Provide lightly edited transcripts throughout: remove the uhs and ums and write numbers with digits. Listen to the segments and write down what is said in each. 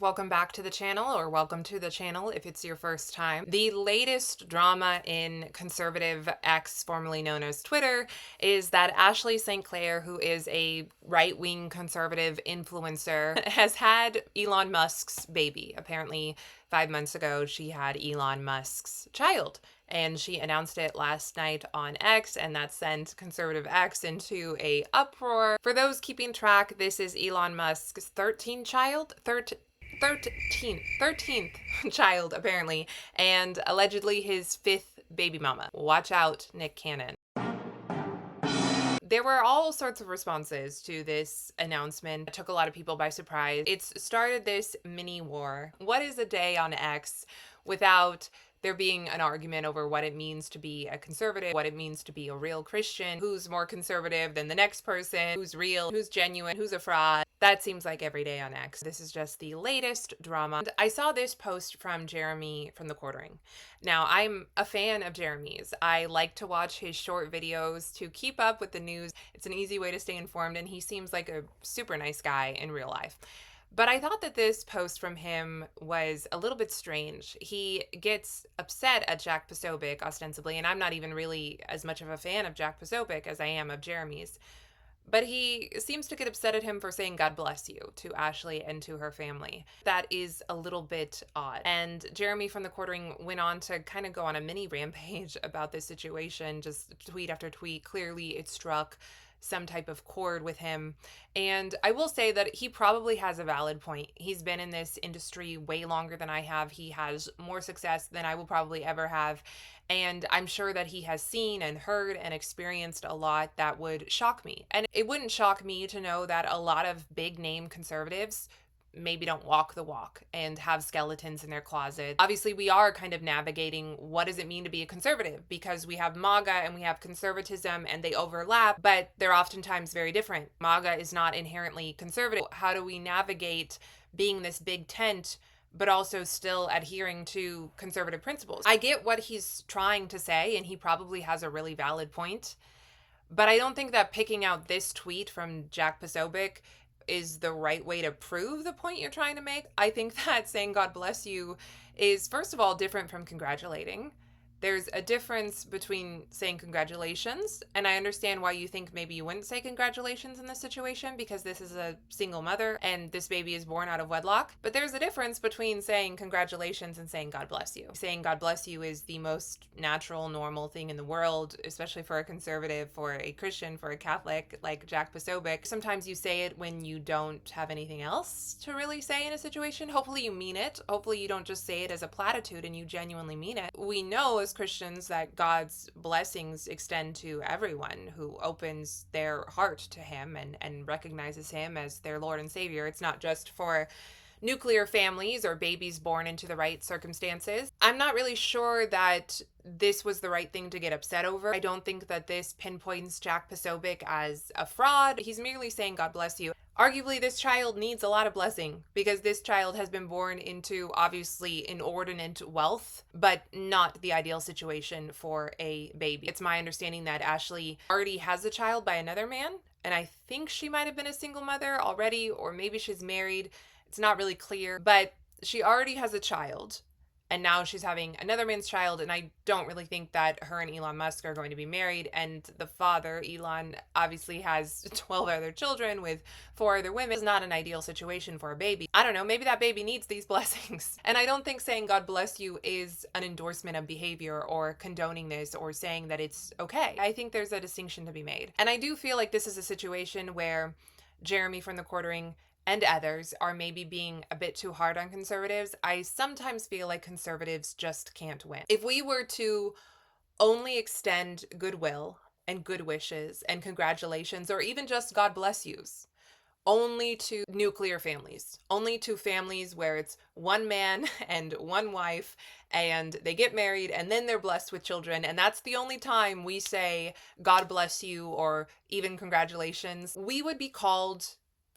welcome back to the channel, or welcome to the channel if it's your first time. The latest drama in conservative X, formerly known as Twitter, is that Ashley St. Clair, who is a right-wing conservative influencer, has had Elon Musk's baby. Apparently, 5 months ago, she had Elon Musk's child. And she announced it last night on X, and that sent conservative X into a uproar. For those keeping track, this is Elon Musk's 13th child? 13th child, apparently, and allegedly his 5th baby mama. Watch out, Nick Cannon. There were all sorts of responses to this announcement. It took a lot of people by surprise. It's started this mini war. What is a day on X without there being an argument over what it means to be a conservative, what it means to be a real Christian, who's more conservative than the next person, who's real, who's genuine, who's a fraud? That seems like every day on X. This is just the latest drama. I saw this post from Jeremy from The Quartering. Now, I'm a fan of Jeremy's. I like to watch his short videos to keep up with the news. It's an easy way to stay informed, and he seems like a super nice guy in real life. But I thought that this post from him was a little bit strange. He gets upset at Jack Posobiec, ostensibly, and I'm not even really as much of a fan of Jack Posobiec as I am of Jeremy's. But he seems to get upset at him for saying God bless you to Ashley and to her family. That is a little bit odd. And Jeremy from The Quartering went on to kind of go on a mini rampage about this situation, just tweet after tweet. Clearly it struck some type of chord with him. And I will say that he probably has a valid point. He's been in this industry way longer than I have. He has more success than I will probably ever have. And I'm sure that he has seen and heard and experienced a lot that would shock me. And it wouldn't shock me to know that a lot of big name conservatives maybe don't walk the walk and have skeletons in their closet. Obviously, we are kind of navigating what does it mean to be a conservative, because we have MAGA and we have conservatism and they overlap, but they're oftentimes very different. MAGA is not inherently conservative. How do we navigate being this big tent but also still adhering to conservative principles? I get what he's trying to say, and he probably has a really valid point, but I don't think that picking out this tweet from Jack Posobiec is the right way to prove the point you're trying to make. I think that saying God bless you is, first of all, different from congratulating. There's a difference between saying congratulations, and I understand why you think maybe you wouldn't say congratulations in this situation, because this is a single mother and this baby is born out of wedlock. But there's a difference between saying congratulations and saying God bless you. Saying God bless you is the most natural, normal thing in the world, especially for a conservative, for a Christian, for a Catholic like Jack Posobiec. Sometimes you say it when you don't have anything else to really say in a situation. Hopefully you mean it. Hopefully you don't just say it as a platitude and you genuinely mean it. We know as Christians that God's blessings extend to everyone who opens their heart to him and recognizes him as their Lord and Savior. It's not just for nuclear families or babies born into the right circumstances. I'm not really sure that this was the right thing to get upset over. I don't think that this pinpoints Jack Posobiec as a fraud. He's merely saying God bless you. Arguably, this child needs a lot of blessing, because this child has been born into obviously inordinate wealth, but not the ideal situation for a baby. It's my understanding that Ashley already has a child by another man, and I think she might have been a single mother already, or maybe she's married. It's not really clear, but she already has a child, and now she's having another man's child, and I don't really think that her and Elon Musk are going to be married. And the father, Elon, obviously has 12 other children with 4 other women. It's not an ideal situation for a baby. I don't know, maybe that baby needs these blessings. And I don't think saying God bless you is an endorsement of behavior or condoning this or saying that it's okay. I think there's a distinction to be made. And I do feel like this is a situation where Jeremy from The Quartering and others are maybe being a bit too hard on conservatives. I sometimes feel like conservatives just can't win. If we were to only extend goodwill and good wishes and congratulations, or even just God bless yous, only to nuclear families, only to families where it's one man and one wife and they get married and then they're blessed with children, and that's the only time we say God bless you or even congratulations, we would be called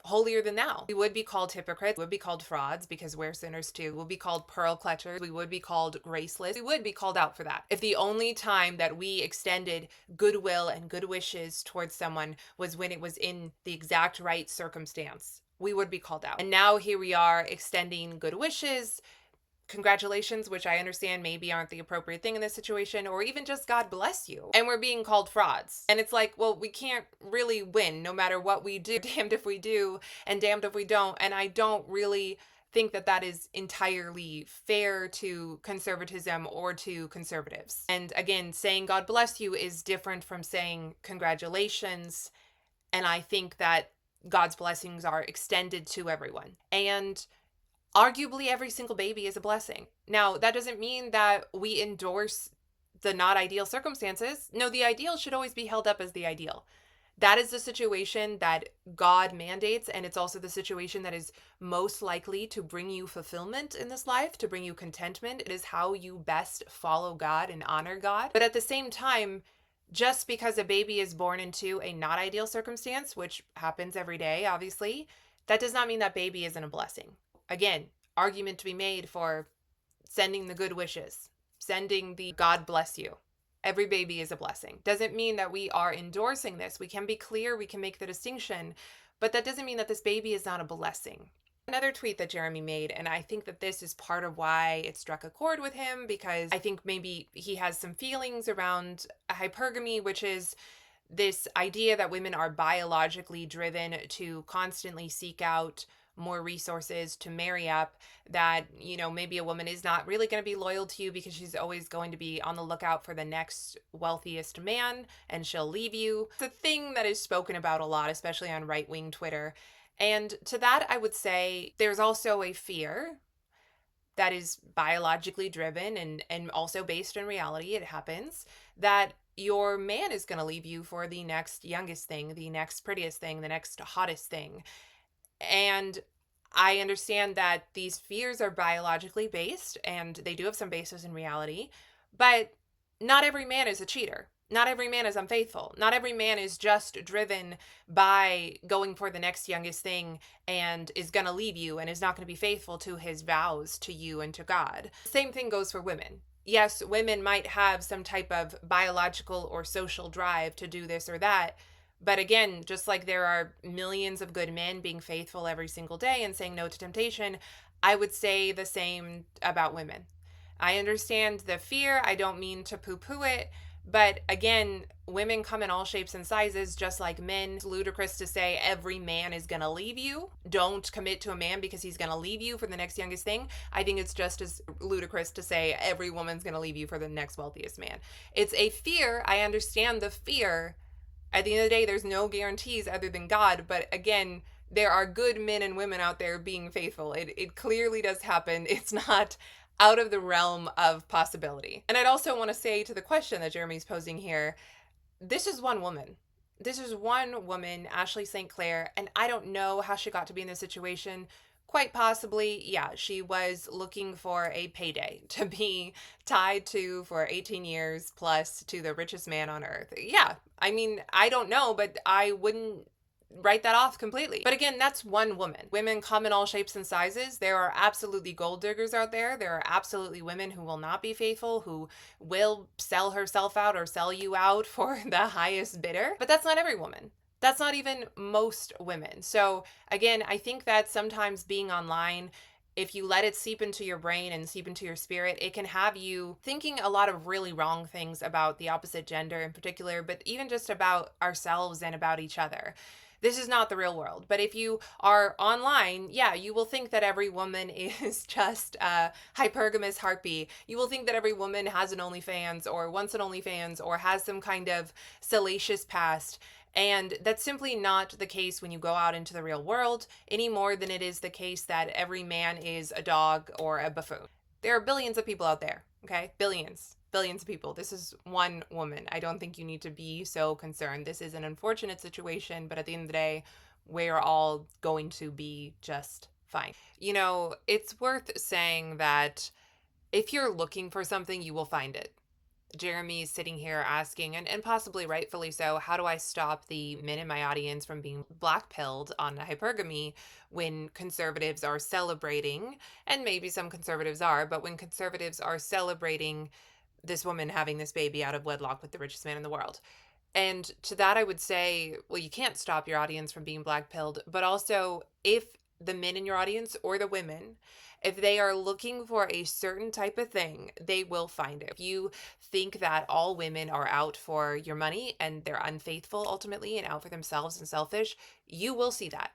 holier than thou. We would be called hypocrites. We would be called frauds, because we're sinners too. We would be called pearl clutchers. We would be called graceless. We would be called out for that. If the only time that we extended goodwill and good wishes towards someone was when it was in the exact right circumstance, we would be called out. And now here we are extending good wishes, congratulations, which I understand maybe aren't the appropriate thing in this situation, or even just God bless you. And we're being called frauds. And it's like, well, we can't really win no matter what we do. Damned if we do, and damned if we don't. And I don't really think that that is entirely fair to conservatism or to conservatives. And again, saying God bless you is different from saying congratulations. And I think that God's blessings are extended to everyone. And arguably every single baby is a blessing. Now, that doesn't mean that we endorse the not ideal circumstances. No, the ideal should always be held up as the ideal. That is the situation that God mandates, and it's also the situation that is most likely to bring you fulfillment in this life, to bring you contentment. It is how you best follow God and honor God. But at the same time, just because a baby is born into a not ideal circumstance, which happens every day, obviously, that does not mean that baby isn't a blessing. Again, argument to be made for sending the good wishes, sending the God bless you. Every baby is a blessing. Doesn't mean that we are endorsing this. We can be clear, we can make the distinction, but that doesn't mean that this baby is not a blessing. Another tweet that Jeremy made, and I think that this is part of why it struck a chord with him, because I think maybe he has some feelings around hypergamy, which is this idea that women are biologically driven to constantly seek out more resources to marry up, that, you know, maybe a woman is not really going to be loyal to you because she's always going to be on the lookout for the next wealthiest man and she'll leave you. It's a thing that is spoken about a lot, especially on right-wing Twitter. And to that, I would say there's also a fear that is biologically driven and also based in reality. It happens that your man is going to leave you for the next youngest thing, the next prettiest thing, the next hottest thing. And I understand that these fears are biologically based and they do have some basis in reality, but not every man is a cheater. Not every man is unfaithful. Not every man is just driven by going for the next youngest thing and is going to leave you and is not going to be faithful to his vows to you and to God. Same thing goes for women. Yes, women might have some type of biological or social drive to do this or that. But again, just like there are millions of good men being faithful every single day and saying no to temptation, I would say the same about women. I understand the fear. I don't mean to poo-poo it. But again, women come in all shapes and sizes, just like men. It's ludicrous to say every man is going to leave you. Don't commit to a man because he's going to leave you for the next youngest thing. I think it's just as ludicrous to say every woman's going to leave you for the next wealthiest man. It's a fear. I understand the fear. At the end of the day, there's no guarantees other than God. But again, there are good men and women out there being faithful. It clearly does happen. It's not out of the realm of possibility. And I'd also want to say to the question that Jeremy's posing here, this is one woman. This is one woman, Ashley St. Clair, and I don't know how she got to be in this situation. Quite possibly, yeah, she was looking for a payday to be tied to for 18 years plus to the richest man on earth. Yeah, I mean, I don't know, but I wouldn't write that off completely. But again, that's one woman. Women come in all shapes and sizes. There are absolutely gold diggers out there. There are absolutely women who will not be faithful, who will sell herself out or sell you out for the highest bidder. But that's not every woman. That's not even most women. So again, I think that sometimes being online, if you let it seep into your brain and seep into your spirit, it can have you thinking a lot of really wrong things about the opposite gender in particular, but even just about ourselves and about each other. This is not the real world. But if you are online, yeah, you will think that every woman is just a hypergamous harpy. You will think that every woman has an OnlyFans or wants an OnlyFans or has some kind of salacious past. And that's simply not the case when you go out into the real world, any more than it is the case that every man is a dog or a buffoon. There are billions of people out there, okay? Billions of people. This is one woman. I don't think you need to be so concerned. This is an unfortunate situation, but at the end of the day, we're all going to be just fine. You know, it's worth saying that if you're looking for something, you will find it. Jeremy's sitting here asking, and possibly rightfully so, how do I stop the men in my audience from being blackpilled on hypergamy when conservatives are celebrating, and maybe some conservatives are, but when conservatives are celebrating this woman having this baby out of wedlock with the richest man in the world? And to that, I would say, well, you can't stop your audience from being black pilled, but also if the men in your audience or the women, if they are looking for a certain type of thing, they will find it. If you think that all women are out for your money and they're unfaithful ultimately and out for themselves and selfish, you will see that.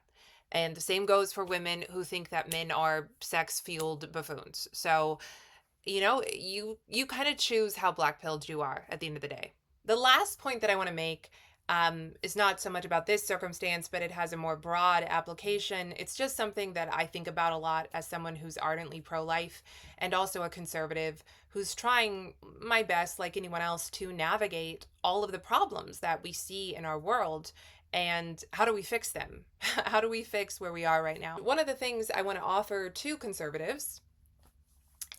And the same goes for women who think that men are sex-fueled buffoons. So, you kind of choose how black-pilled you are at the end of the day. The last point that I want to make is not so much about this circumstance, but it has a more broad application. It's just something that I think about a lot as someone who's ardently pro-life and also a conservative who's trying my best, like anyone else, to navigate all of the problems that we see in our world. And how do we fix them? How do we fix where we are right now? One of the things I want to offer to conservatives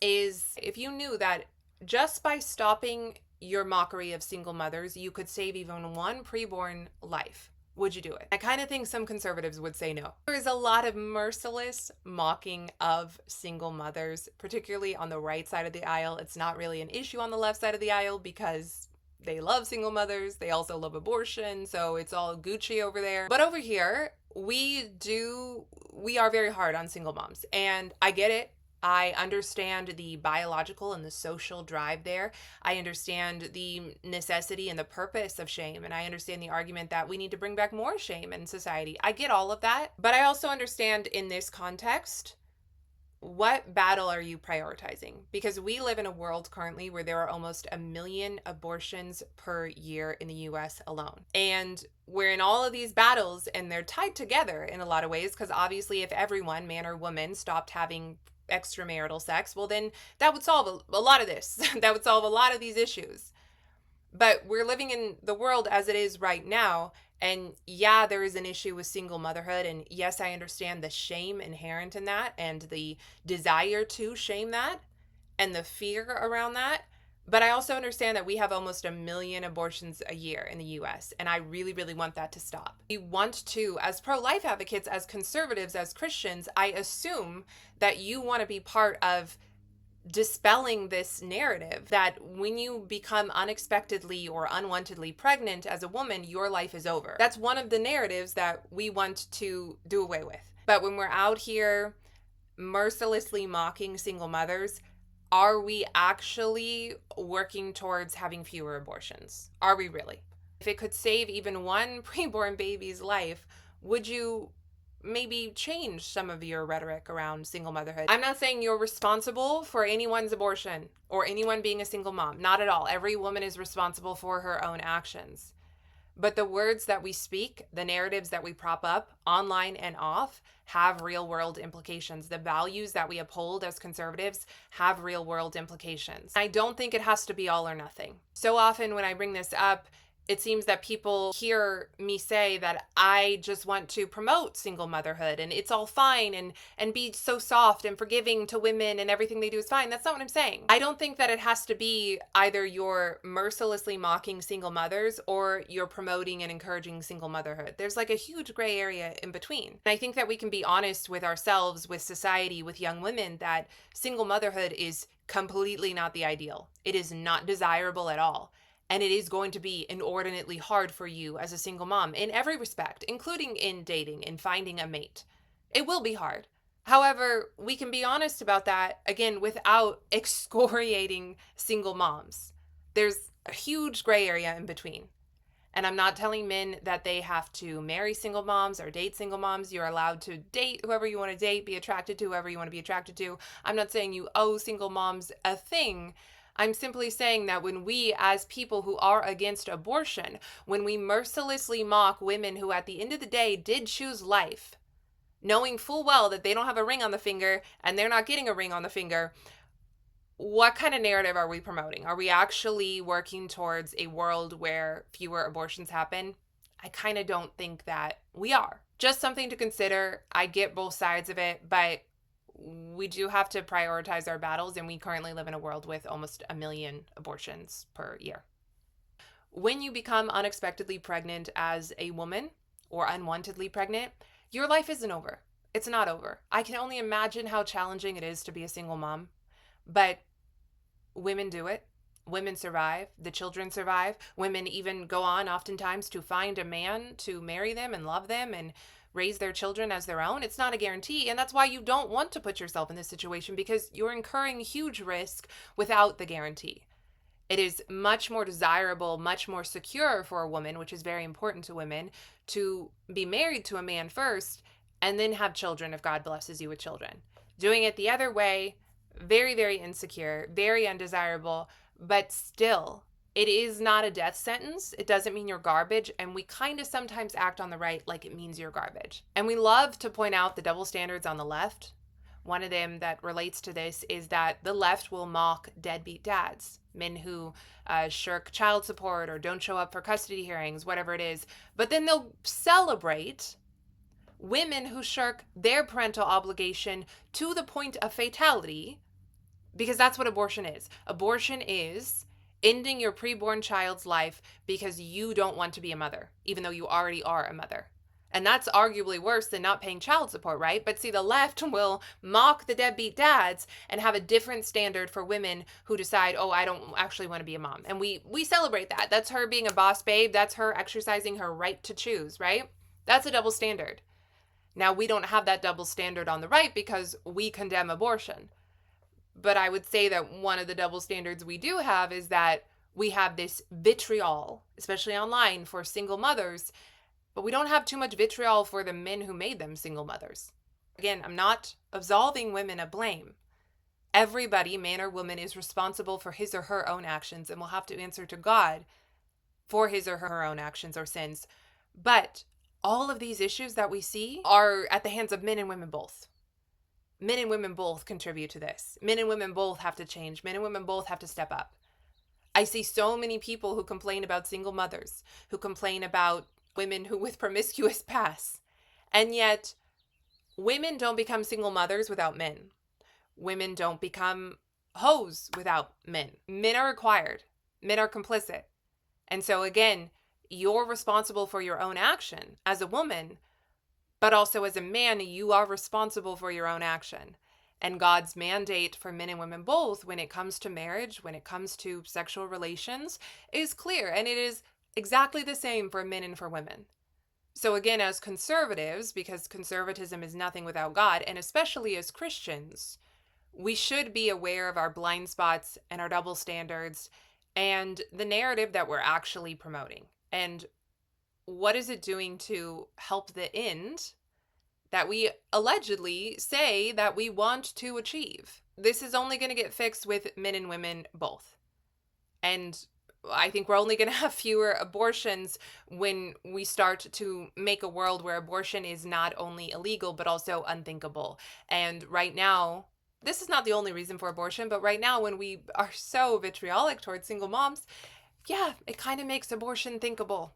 is if you knew that just by stopping your mockery of single mothers, you could save even one preborn life, would you do it? I kind of think some conservatives would say no. There is a lot of merciless mocking of single mothers, particularly on the right side of the aisle. It's not really an issue on the left side of the aisle because they love single mothers. They also love abortion, so it's all Gucci over there. But over here, we are very hard on single moms, and I get it. I understand the biological and the social drive there. I understand the necessity and the purpose of shame. And I understand the argument that we need to bring back more shame in society. I get all of that. But I also understand in this context, what battle are you prioritizing? Because we live in a world currently where there are almost 1 million abortions per year in the US alone. And we're in all of these battles and they're tied together in a lot of ways because obviously if everyone, man or woman, stopped having extramarital sex, well then that would solve a lot of this. That would solve a lot of these issues. But we're living in the world as it is right now. And yeah, there is an issue with single motherhood. And yes, I understand the shame inherent in that and the desire to shame that and the fear around that. But I also understand that we have almost 1 million abortions a year in the US, and I really, really want that to stop. We want to, as pro-life advocates, as conservatives, as Christians, I assume that you want to be part of dispelling this narrative that when you become unexpectedly or unwantedly pregnant as a woman, your life is over. That's one of the narratives that we want to do away with. But when we're out here mercilessly mocking single mothers, are we actually working towards having fewer abortions? Are we really? If it could save even one preborn baby's life, would you maybe change some of your rhetoric around single motherhood? I'm not saying you're responsible for anyone's abortion or anyone being a single mom. Not at all. Every woman is responsible for her own actions. But the words that we speak, the narratives that we prop up online and off, have real world implications. The values that we uphold as conservatives have real world implications. I don't think it has to be all or nothing. So often when I bring this up, it seems that people hear me say that I just want to promote single motherhood and it's all fine and be so soft and forgiving to women and everything they do is fine. That's not what I'm saying. I don't think that it has to be either you're mercilessly mocking single mothers or you're promoting and encouraging single motherhood. There's like a huge gray area in between. And I think that we can be honest with ourselves, with society, with young women that single motherhood is completely not the ideal. It is not desirable at all. And it is going to be inordinately hard for you as a single mom in every respect, including in dating and finding a mate. It will be hard. However, we can be honest about that, again, without excoriating single moms. There's a huge gray area in between. And I'm not telling men that they have to marry single moms or date single moms. You're allowed to date whoever you want to date, be attracted to whoever you want to be attracted to. I'm not saying you owe single moms a thing. I'm simply saying that when we, as people who are against abortion, when we mercilessly mock women who at the end of the day did choose life, knowing full well that they don't have a ring on the finger and they're not getting a ring on the finger, what kind of narrative are we promoting? Are we actually working towards a world where fewer abortions happen? I kind of don't think that we are. Just something to consider. I get both sides of it, but we do have to prioritize our battles, and we currently live in a world with almost 1 million abortions per year. When you become unexpectedly pregnant as a woman or unwantedly pregnant, your life isn't over. It's not over. I can only imagine how challenging it is to be a single mom, but women do it. Women survive, the children survive. Women even go on oftentimes to find a man to marry them and love them and raise their children as their own. It's not a guarantee. And that's why you don't want to put yourself in this situation, because you're incurring huge risk without the guarantee. It is much more desirable, much more secure for a woman, which is very important to women, to be married to a man first and then have children if God blesses you with children. Doing it the other way, very, very insecure, very undesirable, but still, it is not a death sentence. It doesn't mean you're garbage. And we kind of sometimes act on the right like it means you're garbage. And we love to point out the double standards on the left. One of them that relates to this is that the left will mock deadbeat dads, men who shirk child support or don't show up for custody hearings, whatever it is. But then they'll celebrate women who shirk their parental obligation to the point of fatality, because that's what abortion is. Abortion is ending your preborn child's life because you don't want to be a mother, even though you already are a mother. And that's arguably worse than not paying child support, right? But see, the left will mock the deadbeat dads and have a different standard for women who decide, oh, I don't actually want to be a mom. And we celebrate that. That's her being a boss babe. That's her exercising her right to choose, right? That's a double standard. Now, we don't have that double standard on the right because we condemn abortion. But I would say that one of the double standards we do have is that we have this vitriol, especially online, for single mothers, but we don't have too much vitriol for the men who made them single mothers. Again, I'm not absolving women of blame. Everybody, man or woman, is responsible for his or her own actions and will have to answer to God for his or her own actions or sins. But all of these issues that we see are at the hands of men and women both. Men and women both contribute to this. Men and women both have to change. Men and women both have to step up. I see so many people who complain about single mothers, who complain about women who with promiscuous pasts. And yet, women don't become single mothers without men. Women don't become hoes without men. Men are required. Men are complicit. And so again, you're responsible for your own action as a woman, but also as a man, you are responsible for your own action. And God's mandate for men and women both when it comes to marriage, when it comes to sexual relations, is clear. And it is exactly the same for men and for women. So again, as conservatives, because conservatism is nothing without God, and especially as Christians, we should be aware of our blind spots and our double standards and the narrative that we're actually promoting. And what is it doing to help the end that we allegedly say that we want to achieve? This is only going to get fixed with men and women both. And I think we're only going to have fewer abortions when we start to make a world where abortion is not only illegal, but also unthinkable. And right now, this is not the only reason for abortion, but right now when we are so vitriolic towards single moms, yeah, it kind of makes abortion thinkable.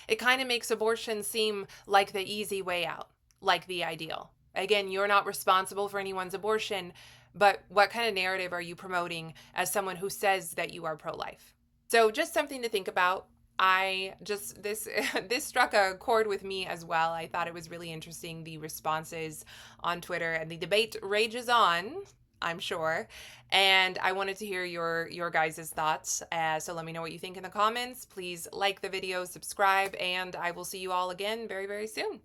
It kind of makes abortion seem like the easy way out, like the ideal. Again, you're not responsible for anyone's abortion, but what kind of narrative are you promoting as someone who says that you are pro-life? So just something to think about. This struck a chord with me as well. I thought it was really interesting, the responses on Twitter, and the debate rages on, I'm sure. And I wanted to hear your guys' thoughts. So let me know what you think in the comments. Please like the video, subscribe, and I will see you all again very, very soon.